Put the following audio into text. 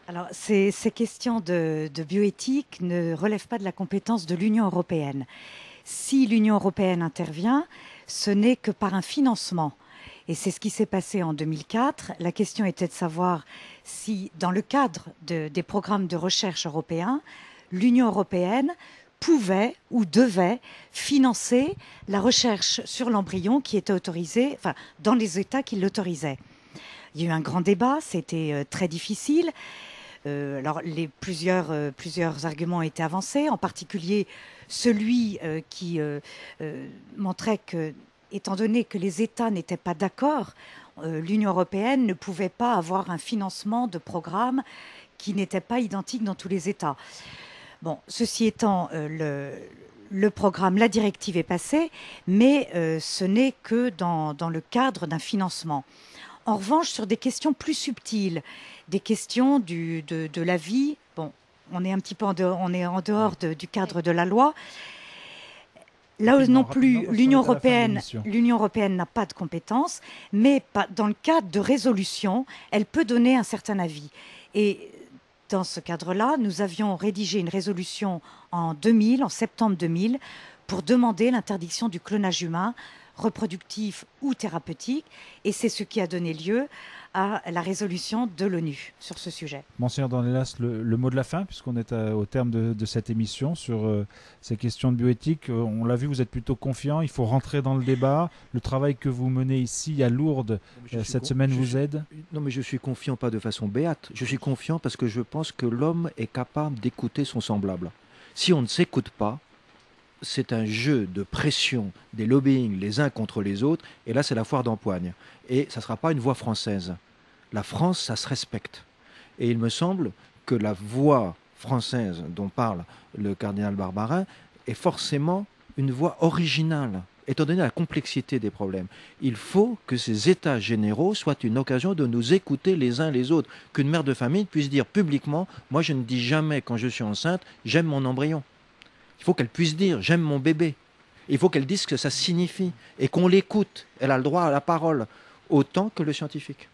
Alors, ces questions de bioéthique ne relèvent pas de la compétence de l'Union européenne. Si l'Union européenne intervient, ce n'est que par un financement. Et c'est ce qui s'est passé en 2004. La question était de savoir si, dans le cadre des programmes de recherche européens, l'Union européenne pouvait ou devait financer la recherche sur l'embryon qui était autorisée, enfin, dans les États qui l'autorisaient. Il y a eu un grand débat, c'était très difficile. Alors, plusieurs arguments ont été avancés, en particulier celui qui montrait que, étant donné que les États n'étaient pas d'accord, l'Union européenne ne pouvait pas avoir un financement de programmes qui n'était pas identique dans tous les États. Bon, ceci étant, le programme, la directive est passée, mais ce n'est que dans le cadre d'un financement. En revanche, sur des questions plus subtiles, des questions de la vie, bon, on est un petit peu on est en dehors du cadre de la loi. Là non plus, l'Union européenne n'a pas de compétences, mais dans le cadre de résolution, elle peut donner un certain avis. Et dans ce cadre-là, nous avions rédigé une résolution en septembre 2000, pour demander l'interdiction du clonage humain, reproductif ou thérapeutique, et c'est ce qui a donné lieu à la résolution de l'ONU sur ce sujet. Monseigneur Dornelas, le mot de la fin, puisqu'on est au terme de cette émission sur ces questions de bioéthique. On l'a vu, vous êtes plutôt confiant, il faut rentrer dans le débat. Le travail que vous menez ici à Lourdes cette semaine vous aide? Non, mais je suis confiant pas de façon béate. Je suis confiant parce que je pense que l'homme est capable d'écouter son semblable. Si on ne s'écoute pas, c'est un jeu de pression, des lobbying les uns contre les autres, et là c'est la foire d'empoigne. Et ça ne sera pas une voix française. La France, ça se respecte. Et il me semble que la voix française dont parle le cardinal Barbarin est forcément une voix originale, étant donné la complexité des problèmes. Il faut que ces états généraux soient une occasion de nous écouter les uns les autres, qu'une mère de famille puisse dire publiquement, moi je ne dis jamais quand je suis enceinte, j'aime mon embryon. Il faut qu'elle puisse dire « j'aime mon bébé ». Il faut qu'elle dise ce que ça signifie et qu'on l'écoute. Elle a le droit à la parole, autant que le scientifique.